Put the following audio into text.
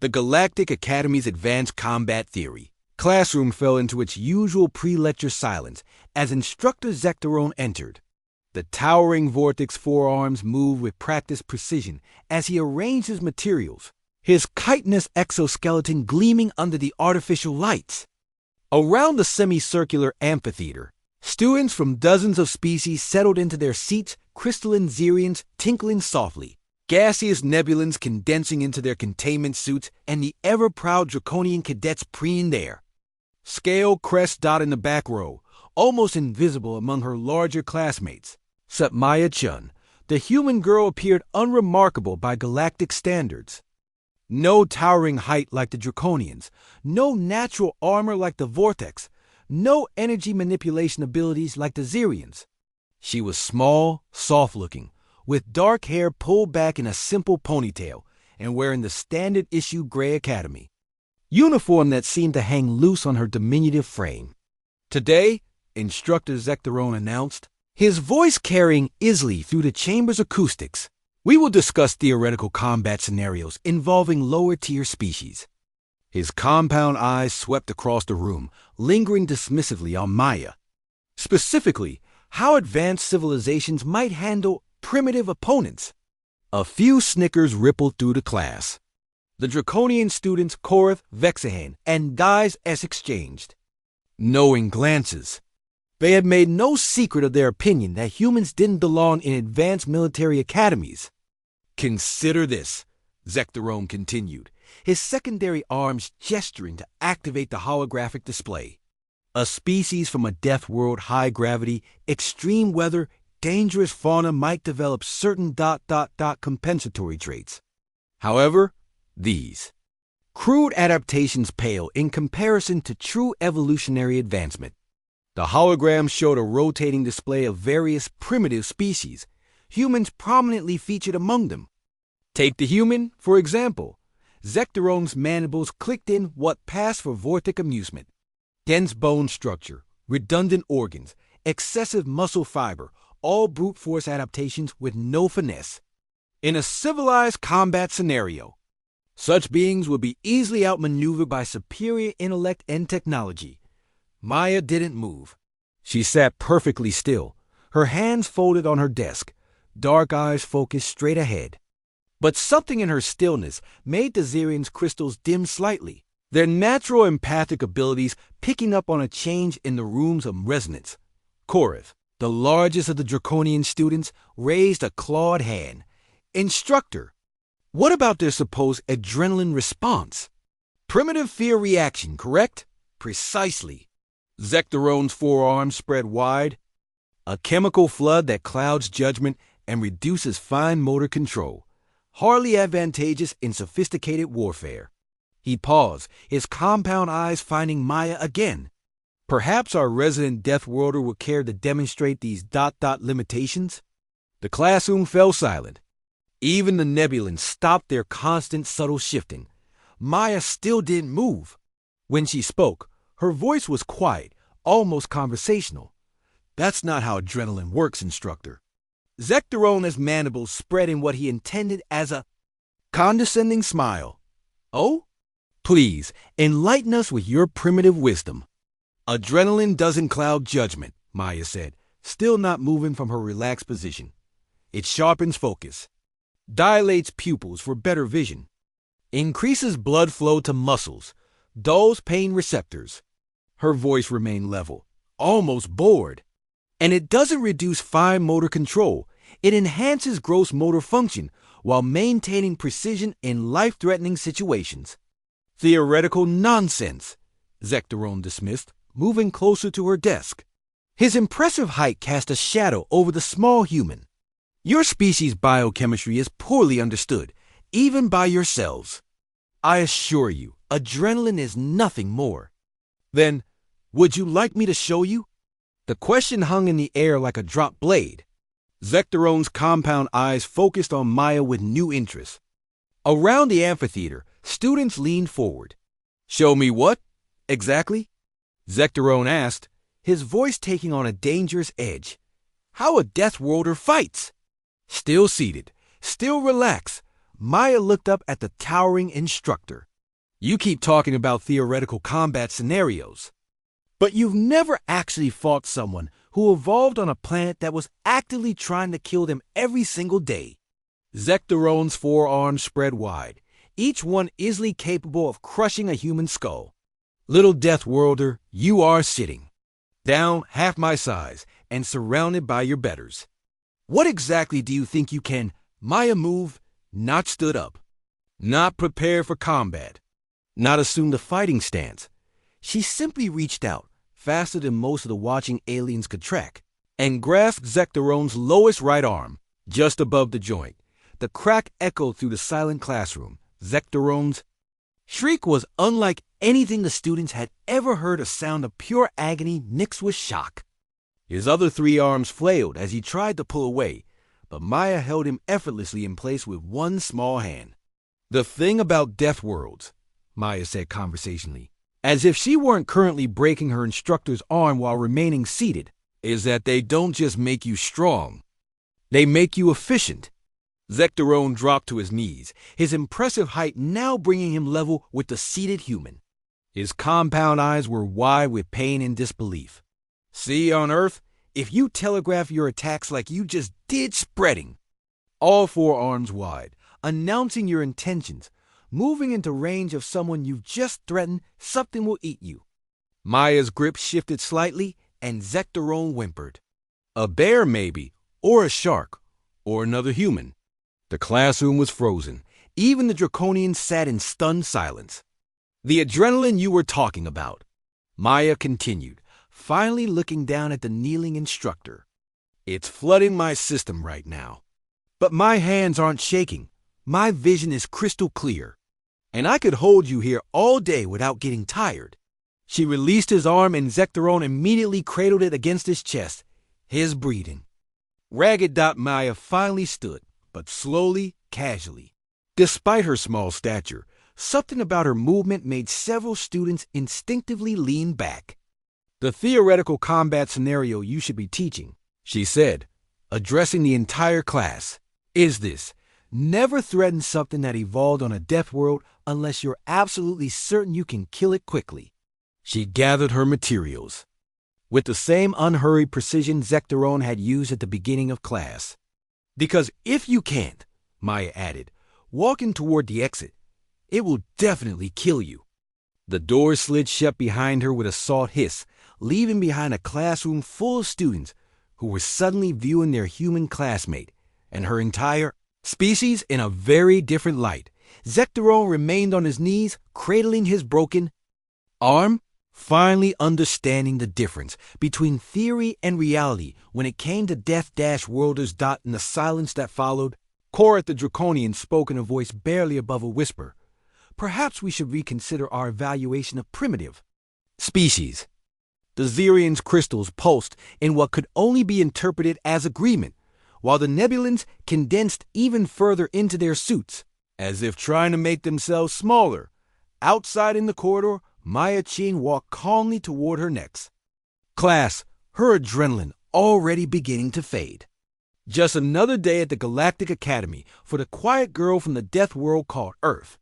The Galactic Academy's Advanced Combat Theory. Classroom fell into its usual pre-lecture silence as Instructor Zektorone entered. The towering Vortex forearms moved with practiced precision as he arranged his materials, his chitinous exoskeleton gleaming under the artificial lights. Around the semicircular amphitheater, students from dozens of species settled into their seats, crystalline Xerians tinkling softly, gaseous nebulans condensing into their containment suits, and the ever-proud Draconian cadets preening there. Scale crests dotting the back row, almost invisible among her larger classmates. Except Maya Chun, the human girl appeared unremarkable by galactic standards. No towering height like the Draconians, no natural armor like the Vortex, no energy manipulation abilities like the Xerians. She was small, soft-looking, with dark hair pulled back in a simple ponytail, and wearing the standard issue gray academy uniform that seemed to hang loose on her diminutive frame. Today, Instructor Zektorone announced, his voice carrying easily through the chamber's acoustics, we will discuss theoretical combat scenarios involving lower-tier species. His compound eyes swept across the room, lingering dismissively on Maya. Specifically, how advanced civilizations might handle primitive opponents. A few snickers rippled through the class. The Draconian students Korath, Vexahan, and Dies S exchanged knowing glances. They had made no secret of their opinion that humans didn't belong in advanced military academies. Consider this, Zektorone continued, his secondary arms gesturing to activate the holographic display. A species from a Deathworld high-gravity, extreme weather, dangerous fauna might develop certain ... compensatory traits. However, these crude adaptations pale in comparison to true evolutionary advancement. The hologram showed a rotating display of various primitive species, humans prominently featured among them. Take the human, for example. Zektorone's mandibles clicked in what passed for Vortic amusement. Dense bone structure, redundant organs, excessive muscle fiber, all brute force adaptations with no finesse. In a civilized combat scenario, such beings would be easily outmaneuvered by superior intellect and technology. Maya didn't move. She sat perfectly still, her hands folded on her desk, dark eyes focused straight ahead. But something in her stillness made the Xerians' crystals dim slightly, their natural empathic abilities picking up on a change in the room's resonance. Korath, the largest of the Draconian students, raised a clawed hand. Instructor, what about their supposed adrenaline response? Primitive fear reaction, correct? Precisely. Zektorone's forearms spread wide. A chemical flood that clouds judgment and reduces fine motor control. Hardly advantageous in sophisticated warfare. He paused, his compound eyes finding Maya again. Perhaps our resident Deathworlder would care to demonstrate these ... limitations? The classroom fell silent. Even the nebulans stopped their constant subtle shifting. Maya still didn't move. When she spoke, her voice was quiet, almost conversational. That's not how adrenaline works, Instructor. Zektorone's mandibles spread in what he intended as a condescending smile. Oh? Please, enlighten us with your primitive wisdom. Adrenaline doesn't cloud judgment, Maya said, still not moving from her relaxed position. It sharpens focus, dilates pupils for better vision, increases blood flow to muscles, dulls pain receptors. Her voice remained level, almost bored. And it doesn't reduce fine motor control. It enhances gross motor function while maintaining precision in life-threatening situations. Theoretical nonsense, Zektorone dismissed, moving closer to her desk. His impressive height cast a shadow over the small human. Your species' biochemistry is poorly understood, even by yourselves. I assure you, adrenaline is nothing more. Then, would you like me to show you? The question hung in the air like a dropped blade. Zektorone's compound eyes focused on Maya with new interest. Around the amphitheater, students leaned forward. Show me what? Exactly? Zektorone asked, his voice taking on a dangerous edge. How a Deathworlder fights! Still seated, still relaxed, Maya looked up at the towering Instructor. You keep talking about theoretical combat scenarios, but you've never actually fought someone who evolved on a planet that was actively trying to kill them every single day. Zekterone's forearms spread wide, each one easily capable of crushing a human skull. Little Deathworlder, you are sitting down half my size and surrounded by your betters. What exactly do you think you can, Maya move, not stood up, not prepare for combat, not assume the fighting stance? She simply reached out, faster than most of the watching aliens could track, and grasped Zekterone's lowest right arm, just above the joint. The crack echoed through the silent classroom. Zekterone's shriek was unlike anything the students had ever heard, a sound of pure agony mixed with shock. His other 3 arms flailed as he tried to pull away, but Maya held him effortlessly in place with one small hand. The thing about death worlds, Maya said conversationally, as if she weren't currently breaking her instructor's arm while remaining seated, is that they don't just make you strong. They make you efficient. Zekterone dropped to his knees, his impressive height now bringing him level with the seated human. His compound eyes were wide with pain and disbelief. See, on Earth, if you telegraph your attacks like you just did spreading, all 4 arms wide, announcing your intentions, moving into range of someone you've just threatened, something will eat you. Maya's grip shifted slightly, and Zekterone whimpered. A bear, maybe, or a shark, or another human. The classroom was frozen. Even the Draconians sat in stunned silence. The adrenaline you were talking about, Maya continued, finally looking down at the kneeling instructor. It's flooding my system right now. But my hands aren't shaking. My vision is crystal clear. And I could hold you here all day without getting tired. She released his arm and Zekterone immediately cradled it against his chest, his breathing. Ragged Maya finally stood, but slowly, casually. Despite her small stature, something about her movement made several students instinctively lean back. The theoretical combat scenario you should be teaching, she said, addressing the entire class, is this. Never threaten something that evolved on a death world unless you're absolutely certain you can kill it quickly. She gathered her materials with the same unhurried precision Zekterone had used at the beginning of class. Because if you can't, Maya added, walking toward the exit, it will definitely kill you. The door slid shut behind her with a soft hiss, leaving behind a classroom full of students who were suddenly viewing their human classmate and her entire species in a very different light. Zekterone remained on his knees, cradling his broken arm, finally understanding the difference between theory and reality when it came to Deathworlders. In the silence that followed, Korath the Draconian spoke in a voice barely above a whisper. Perhaps we should reconsider our evaluation of primitive species. The Zerian's crystals pulsed in what could only be interpreted as agreement, while the Nebulans condensed even further into their suits, as if trying to make themselves smaller. Outside in the corridor, Maya Ching walked calmly toward her next class, her adrenaline already beginning to fade. Just another day at the Galactic Academy for the quiet girl from the death world called Earth.